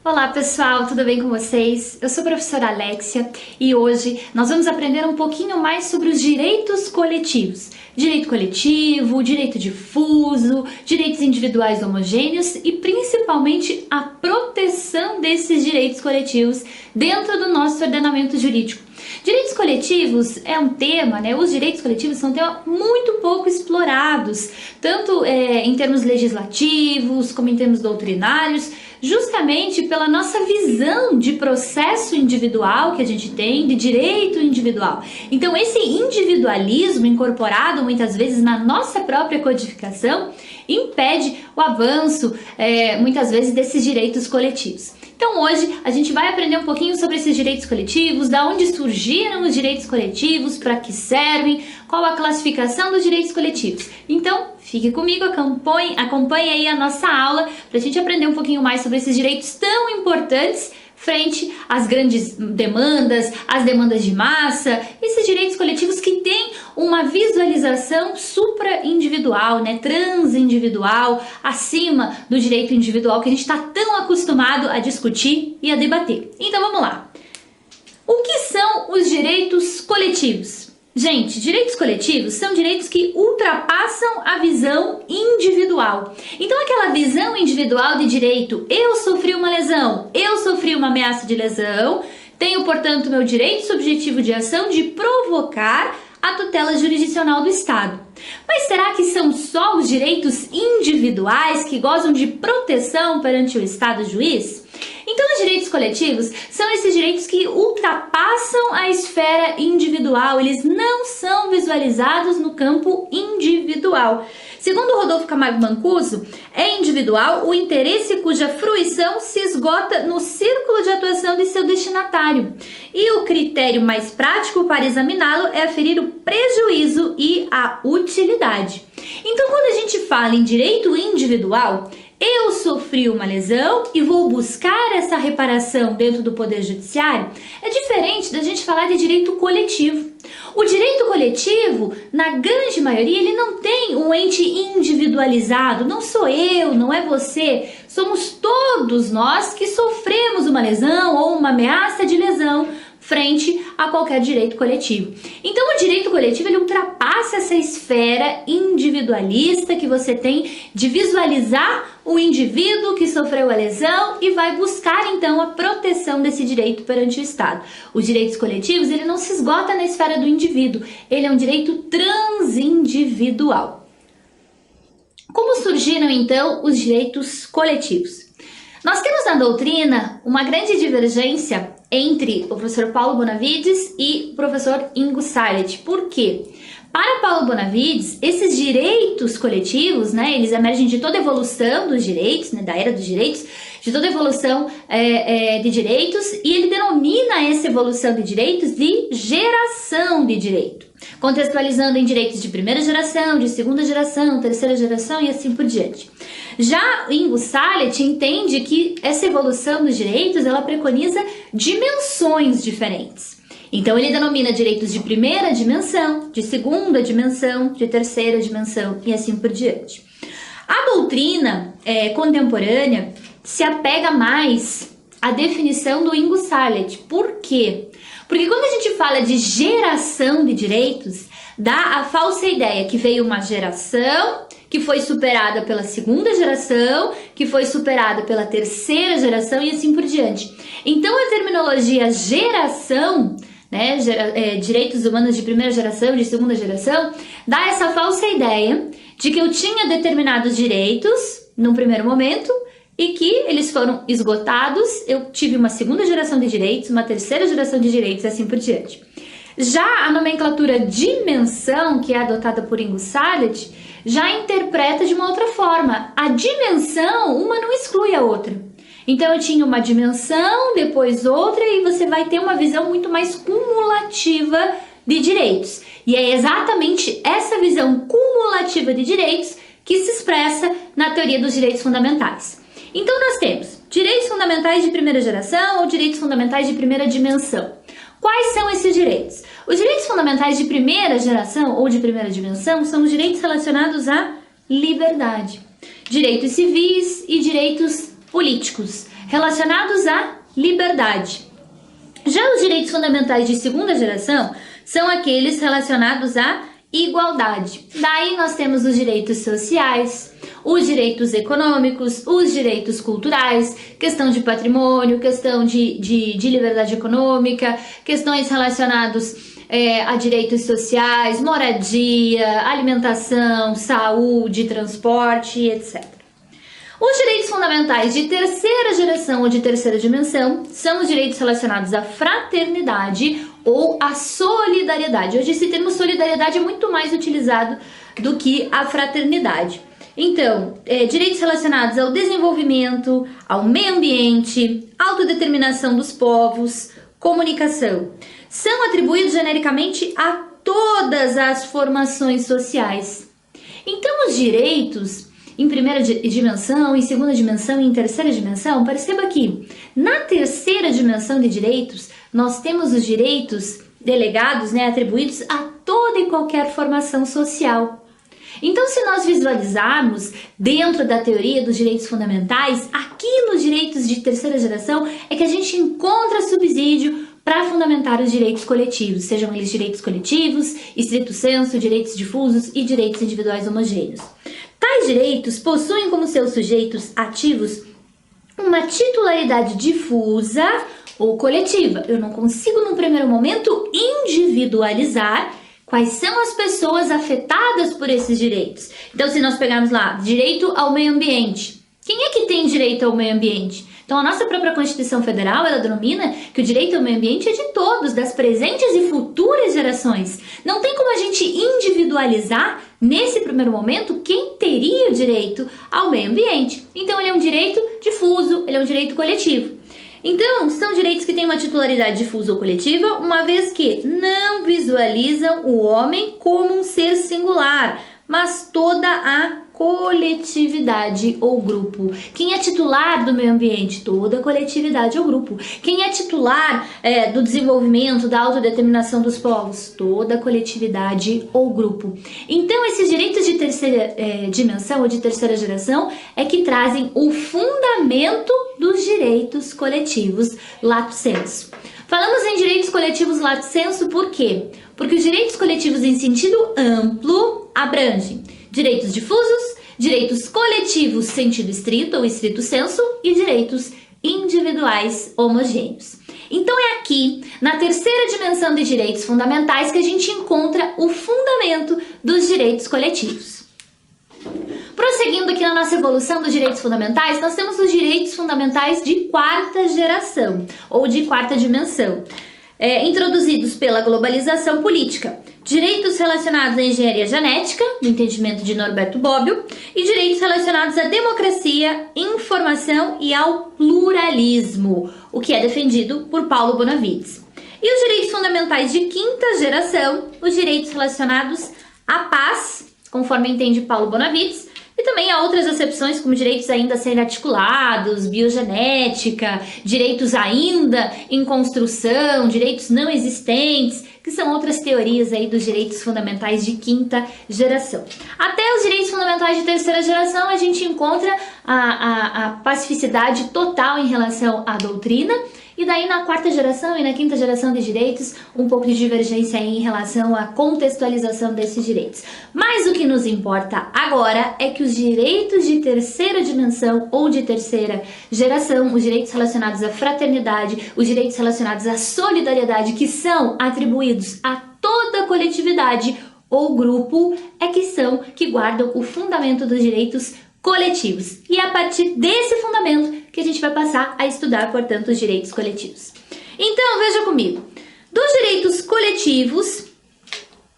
Olá pessoal, tudo bem com vocês? Eu sou a professora Alexia e hoje nós vamos aprender um pouquinho mais sobre os direitos coletivos. Direito coletivo, direito difuso, direitos individuais homogêneos e principalmente a proteção desses direitos coletivos dentro do nosso ordenamento jurídico. Direitos coletivos é um tema, os direitos coletivos são um tema muito pouco explorados, tanto em termos legislativos como em termos doutrinários, justamente pela nossa visão de processo individual que a gente tem, de direito individual. Então esse individualismo incorporado muitas vezes na nossa própria codificação impede o avanço, muitas vezes, desses direitos coletivos. Então hoje a gente vai aprender um pouquinho sobre esses direitos coletivos, da onde surgiram os direitos coletivos, para que servem, qual a classificação dos direitos coletivos. Então fique comigo, acompanhe aí a nossa aula para a gente aprender um pouquinho mais sobre esses direitos tão importantes frente às grandes demandas, às demandas de massa, esses direitos coletivos que têm uma visualização supra-individual, transindividual, acima do direito individual que a gente está tão acostumado a discutir e a debater. Então vamos lá. O que são os direitos coletivos? Gente, direitos coletivos são direitos que ultrapassam a visão individual. Então, aquela visão individual de direito, eu sofri uma lesão, eu sofri uma ameaça de lesão, tenho, portanto, meu direito subjetivo de ação de provocar a tutela jurisdicional do Estado. Mas será que são só os direitos individuais que gozam de proteção perante o Estado juiz? Então, os direitos coletivos são esses direitos que ultrapassam a esfera individual, eles não são visualizados no campo individual. Segundo Rodolfo Camargo Mancuso, é individual o interesse cuja fruição se esgota no círculo de atuação de seu destinatário. E o critério mais prático para examiná-lo é aferir o prejuízo e a utilidade. Então, quando a gente fala em direito individual, eu sofri uma lesão e vou buscar essa reparação dentro do Poder Judiciário, é diferente da gente falar de direito coletivo. O direito coletivo, na grande maioria, ele não tem um ente individualizado, não sou eu, não é você, somos todos nós que sofremos uma lesão ou uma ameaça de lesão frente a qualquer direito coletivo. Então o direito coletivo ele ultrapassa essa esfera individualista que você tem de visualizar o indivíduo que sofreu a lesão e vai buscar então a proteção desse direito perante o Estado. Os direitos coletivos ele não se esgota na esfera do indivíduo, ele é um direito transindividual. Como surgiram então os direitos coletivos? Nós temos na doutrina uma grande divergência entre o professor Paulo Bonavides e o professor Ingo Sallet. Por quê? Para Paulo Bonavides, esses direitos coletivos, eles emergem de toda a evolução dos direitos, da era dos direitos, de toda a evolução de direitos, e ele denomina essa evolução de direitos de geração de direito, contextualizando em direitos de primeira geração, de segunda geração, terceira geração e assim por diante. Já Ingo Sallet entende que essa evolução dos direitos, ela preconiza dimensões diferentes. Então ele denomina direitos de primeira dimensão, de segunda dimensão, de terceira dimensão e assim por diante. A doutrina contemporânea se apega mais à definição do Ingo Sallet. Por quê? Porque quando a gente fala de geração de direitos, dá a falsa ideia que veio uma geração que foi superada pela segunda geração, que foi superada pela terceira geração e assim por diante. Então a terminologia geração, direitos humanos de primeira geração, de segunda geração, dá essa falsa ideia de que eu tinha determinados direitos num primeiro momento e que eles foram esgotados, eu tive uma segunda geração de direitos, uma terceira geração de direitos e assim por diante. Já a nomenclatura dimensão, que é adotada por Ingo Sallet, já interpreta de uma outra forma. A dimensão, uma não exclui a outra. Então eu tinha uma dimensão, depois outra, e você vai ter uma visão muito mais cumulativa de direitos. E é exatamente essa visão cumulativa de direitos que se expressa na teoria dos direitos fundamentais. Então nós temos direitos fundamentais de primeira geração ou direitos fundamentais de primeira dimensão. Quais são esses direitos? Os direitos fundamentais de primeira geração ou de primeira dimensão são os direitos relacionados à liberdade, direitos civis e direitos políticos. relacionados à liberdade. Já os direitos fundamentais de segunda geração são aqueles relacionados à igualdade. Daí nós temos os direitos sociais, os direitos econômicos, os direitos culturais, questão de patrimônio, questão de liberdade econômica, questões relacionadas a direitos sociais, moradia, alimentação, saúde, transporte, etc. Os direitos fundamentais de terceira geração ou de terceira dimensão são os direitos relacionados à fraternidade ou à solidariedade. Hoje esse termo solidariedade é muito mais utilizado do que a fraternidade. Então, direitos relacionados ao desenvolvimento, ao meio ambiente, autodeterminação dos povos, comunicação, são atribuídos genericamente a todas as formações sociais. Então, os direitos em primeira dimensão, em segunda dimensão e em terceira dimensão, perceba que na terceira dimensão de direitos, nós temos os direitos delegados, atribuídos a toda e qualquer formação social. Então, se nós visualizarmos dentro da teoria dos direitos fundamentais, aqui nos direitos de terceira geração é que a gente encontra subsídio para fundamentar os direitos coletivos, sejam eles direitos coletivos, estrito sensu, direitos difusos e direitos individuais homogêneos. Tais direitos possuem como seus sujeitos ativos uma titularidade difusa ou coletiva. Eu não consigo, num primeiro momento, individualizar quais são as pessoas afetadas por esses direitos. Então, se nós pegarmos lá, direito ao meio ambiente, quem é que tem direito ao meio ambiente? Então, a nossa própria Constituição Federal, ela denomina que o direito ao meio ambiente é de todos, das presentes e futuras gerações. Não tem como a gente individualizar, nesse primeiro momento, quem teria o direito ao meio ambiente. Então, ele é um direito difuso, ele é um direito coletivo. Então, são direitos que têm uma titularidade difusa ou coletiva, uma vez que não visualizam o homem como um ser singular, mas toda a coletividade ou grupo. Quem é titular do meio ambiente? Toda a coletividade ou grupo. Quem é titular do desenvolvimento, da autodeterminação dos povos? Toda a coletividade ou grupo. Então, esses direitos de terceira dimensão ou de terceira geração é que trazem o fundamento dos direitos coletivos lato sensu. Falamos em direitos coletivos lato sensu por quê? Porque os direitos coletivos em sentido amplo abrangem direitos difusos, direitos coletivos sentido estrito ou estrito sensu e direitos individuais homogêneos. Então é aqui, na terceira dimensão de direitos fundamentais, que a gente encontra o fundamento dos direitos coletivos. Prosseguindo aqui na nossa evolução dos direitos fundamentais, nós temos os direitos fundamentais de quarta geração ou de quarta dimensão, introduzidos pela globalização política. Direitos relacionados à engenharia genética, no entendimento de Norberto Bobbio, e direitos relacionados à democracia, informação e ao pluralismo, o que é defendido por Paulo Bonavides. E os direitos fundamentais de quinta geração, os direitos relacionados à paz, conforme entende Paulo Bonavides, e também há outras acepções, como direitos ainda a serem articulados, biogenética, direitos ainda em construção, direitos não existentes, que são outras teorias aí dos direitos fundamentais de quinta geração. Até os direitos fundamentais de terceira geração, a gente encontra a pacificidade total em relação à doutrina, e daí na quarta geração e na quinta geração de direitos, um pouco de divergência aí em relação à contextualização desses direitos. Mas o que nos importa agora é que os direitos de terceira dimensão ou de terceira geração, os direitos relacionados à fraternidade, os direitos relacionados à solidariedade, que são atribuídos a toda a coletividade ou grupo, que guardam o fundamento dos direitos coletivos. E é a partir desse fundamento que a gente vai passar a estudar, portanto, os direitos coletivos. Então, veja comigo. Dos direitos coletivos,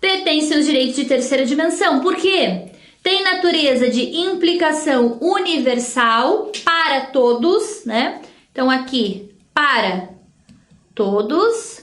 pertencem os direitos de terceira dimensão. Por quê? Tem natureza de implicação universal para todos, né? Então, aqui, para todos,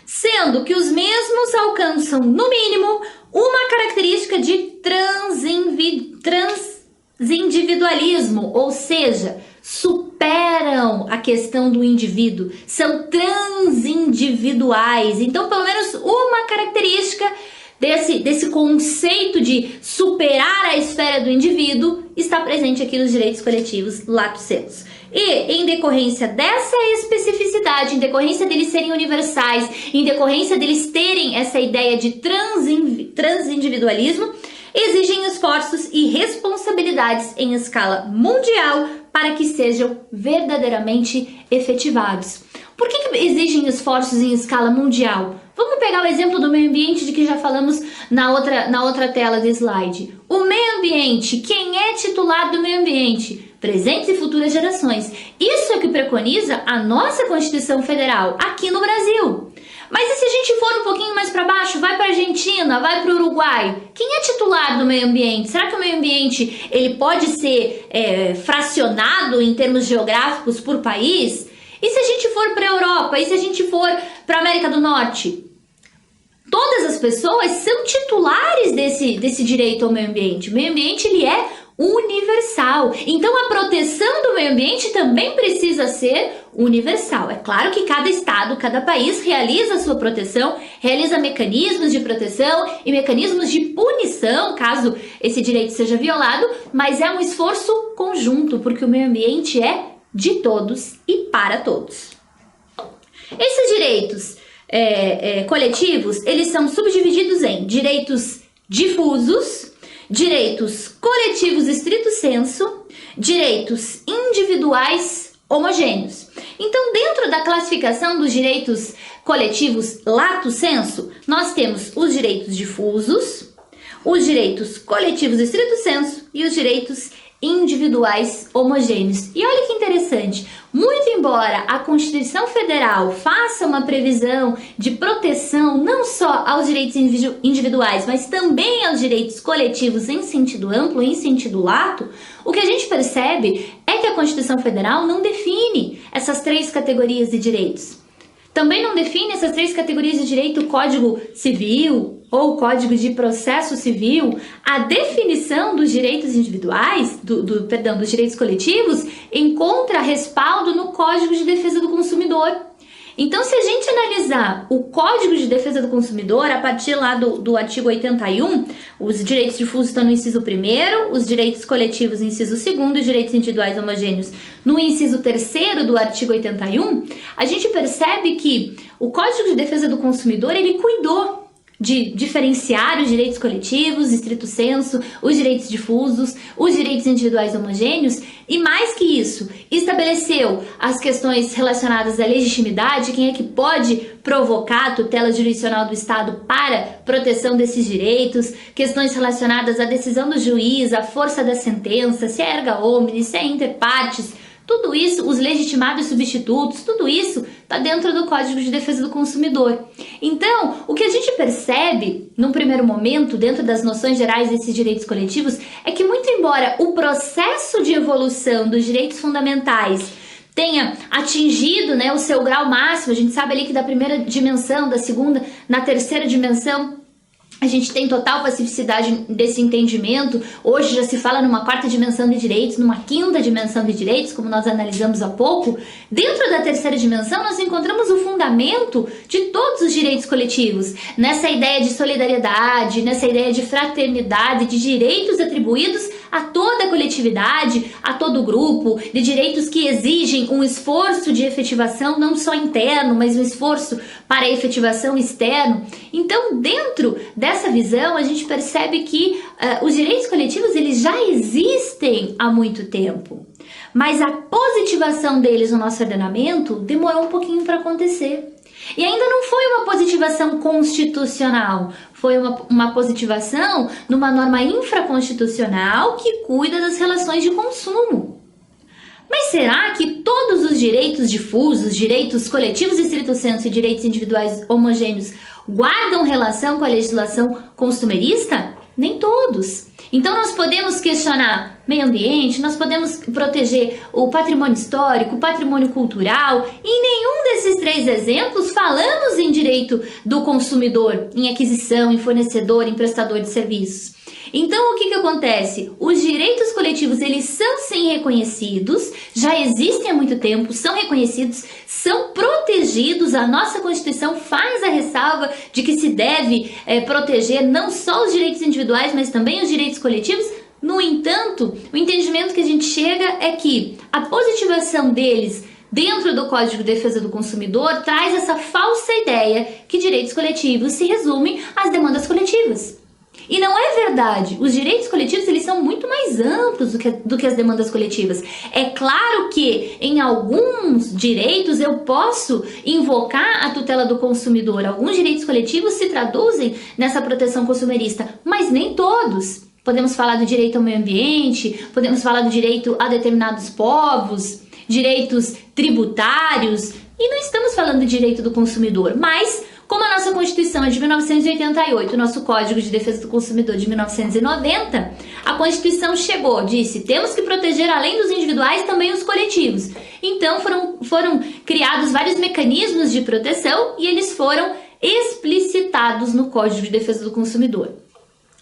sendo que os mesmos alcançam, no mínimo, uma característica de transindividualismo, ou seja, superam a questão do indivíduo, são transindividuais. Então, pelo menos uma característica desse conceito de superar a esfera do indivíduo está presente aqui nos direitos coletivos lato sensu. E, em decorrência dessa especificidade, em decorrência deles serem universais, em decorrência deles terem essa ideia de transindividualismo, exigem esforços e responsabilidades em escala mundial para que sejam verdadeiramente efetivados. Por que exigem esforços em escala mundial? Vamos pegar o exemplo do meio ambiente de que já falamos na outra tela do slide. O meio ambiente, quem é titular do meio ambiente? Presentes e futuras gerações. Isso é o que preconiza a nossa Constituição Federal aqui no Brasil. Mas e se a gente for um pouquinho mais para baixo, vai para a Argentina, vai para o Uruguai? Quem é titular do meio ambiente? Será que o meio ambiente ele pode ser fracionado em termos geográficos por país? E se a gente for para a Europa? E se a gente for para a América do Norte? Todas as pessoas são titulares desse direito ao meio ambiente. O meio ambiente ele é universal. Então a proteção do meio ambiente também precisa ser universal. É claro que cada estado, cada país realiza a sua proteção, realiza mecanismos de proteção e mecanismos de punição caso esse direito seja violado, mas é um esforço conjunto, porque o meio ambiente é de todos e para todos. Esses direitos coletivos, eles são subdivididos em direitos difusos, direitos coletivos estrito sensu, direitos individuais homogêneos. Então, dentro da classificação dos direitos coletivos lato sensu, nós temos os direitos difusos, os direitos coletivos estrito sensu e os direitos individuais homogêneos. E olha que interessante, muito embora a Constituição Federal faça uma previsão de proteção não só aos direitos individuais, mas também aos direitos coletivos em sentido amplo, em sentido lato, o que a gente percebe é que a Constituição Federal não define essas três categorias de direitos. Também não define essas três categorias de direito o Código Civil ou o Código de Processo Civil. A definição dos direitos individuais, dos direitos coletivos, encontra respaldo no Código de Defesa do Consumidor. Então, se a gente analisar o Código de Defesa do Consumidor, a partir lá do artigo 81, os direitos difusos estão no inciso 1º, os direitos coletivos no inciso 2º e os direitos individuais homogêneos no inciso 3º do artigo 81, a gente percebe que o Código de Defesa do Consumidor, ele cuidou de diferenciar os direitos coletivos, estrito sensu, os direitos difusos, os direitos individuais homogêneos e, mais que isso, estabeleceu as questões relacionadas à legitimidade, quem é que pode provocar a tutela jurisdicional do Estado para proteção desses direitos, questões relacionadas à decisão do juiz, à força da sentença, se é erga omnes, se é inter partes. Tudo isso, os legitimados substitutos, tudo isso está dentro do Código de Defesa do Consumidor. Então, o que a gente percebe, num primeiro momento, dentro das noções gerais desses direitos coletivos, é que muito embora o processo de evolução dos direitos fundamentais tenha atingido, o seu grau máximo, a gente sabe ali que da primeira dimensão, da segunda, na terceira dimensão, a gente tem total pacificidade desse entendimento. Hoje já se fala numa quarta dimensão de direitos, numa quinta dimensão de direitos, como nós analisamos há pouco. Dentro da terceira dimensão, nós encontramos o fundamento de todos os direitos coletivos, nessa ideia de solidariedade, nessa ideia de fraternidade, de direitos atribuídos a toda a coletividade, a todo o grupo, de direitos que exigem um esforço de efetivação não só interno, mas um esforço para a efetivação externo. Então, dentro dessa visão, a gente percebe que os direitos coletivos eles já existem há muito tempo, mas a positivação deles no nosso ordenamento demorou um pouquinho para acontecer. E ainda não foi uma positivação constitucional, foi uma positivação numa norma infraconstitucional que cuida das relações de consumo. Mas será que todos os direitos difusos, direitos coletivos estrito sensu e direitos individuais homogêneos guardam relação com a legislação consumerista? Nem todos. Então nós podemos questionar meio ambiente, nós podemos proteger o patrimônio histórico, o patrimônio cultural. E em nenhum desses três exemplos falamos em direito do consumidor, em aquisição, em fornecedor, em prestador de serviços. Então o que acontece? Os direitos coletivos eles são sim reconhecidos, já existem há muito tempo, são reconhecidos, são protegidos. A nossa Constituição faz a ressalva de que se deve proteger não só os direitos individuais, mas também os direitos coletivos, No entanto, o entendimento que a gente chega é que a positivação deles dentro do Código de Defesa do Consumidor traz essa falsa ideia que direitos coletivos se resumem às demandas coletivas. E não é verdade. Os direitos coletivos eles são muito mais amplos do que as demandas coletivas. É claro que em alguns direitos eu posso invocar a tutela do consumidor. Alguns direitos coletivos se traduzem nessa proteção consumerista, mas nem todos. Podemos falar do direito ao meio ambiente, podemos falar do direito a determinados povos, direitos tributários, e não estamos falando de direito do consumidor, mas como a nossa Constituição é de 1988, o nosso Código de Defesa do Consumidor de 1990, a Constituição disse, temos que proteger além dos individuais também os coletivos. Então foram criados vários mecanismos de proteção e eles foram explicitados no Código de Defesa do Consumidor.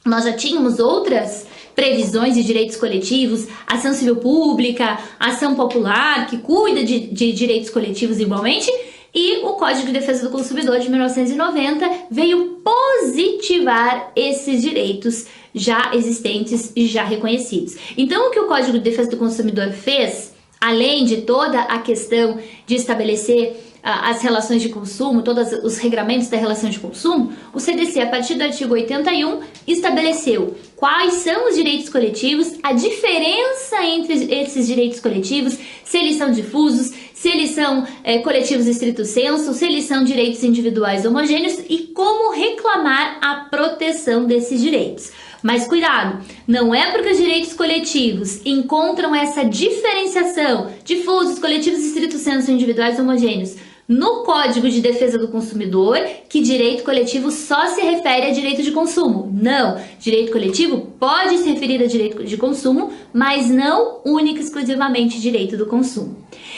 Nós já tínhamos outras previsões de direitos coletivos, ação civil pública, ação popular, que cuida de direitos coletivos igualmente, e o Código de Defesa do Consumidor de 1990 veio positivar esses direitos já existentes e já reconhecidos. Então, o que o Código de Defesa do Consumidor fez, além de toda a questão de estabelecer as relações de consumo, todos os regramentos da relação de consumo, o CDC, a partir do artigo 81, estabeleceu quais são os direitos coletivos, a diferença entre esses direitos coletivos, se eles são difusos, se eles são coletivos estrito sensu, se eles são direitos individuais homogêneos e como reclamar a proteção desses direitos. Mas cuidado, não é porque os direitos coletivos encontram essa diferenciação, difusos, coletivos estrito sensu, individuais homogêneos, no Código de Defesa do Consumidor, que direito coletivo só se refere a direito de consumo. Não, direito coletivo pode se referir a direito de consumo, mas não única e exclusivamente direito do consumo.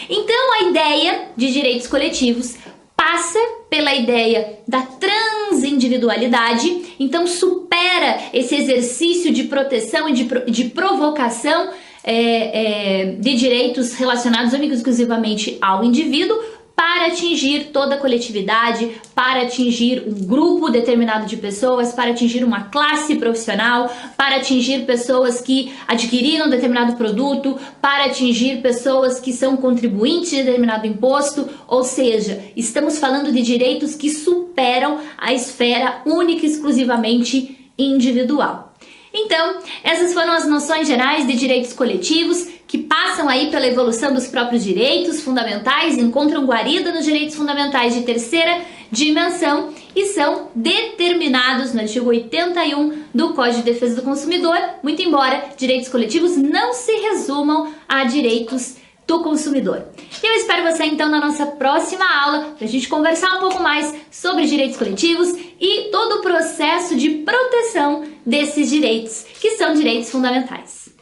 Então, a ideia de direitos coletivos passa pela ideia da transindividualidade, então supera esse exercício de proteção e de provocação de direitos relacionados única e exclusivamente ao indivíduo, para atingir toda a coletividade, para atingir um grupo determinado de pessoas, para atingir uma classe profissional, para atingir pessoas que adquiriram determinado produto, para atingir pessoas que são contribuintes de determinado imposto, ou seja, estamos falando de direitos que superam a esfera única e exclusivamente individual. Então, essas foram as noções gerais de direitos coletivos, que passam aí pela evolução dos próprios direitos fundamentais, encontram guarida nos direitos fundamentais de terceira dimensão e são determinados no artigo 81 do Código de Defesa do Consumidor, muito embora direitos coletivos não se resumam a direitos do consumidor. Eu espero você então na nossa próxima aula para a gente conversar um pouco mais sobre direitos coletivos e todo o processo de proteção desses direitos, que são direitos fundamentais.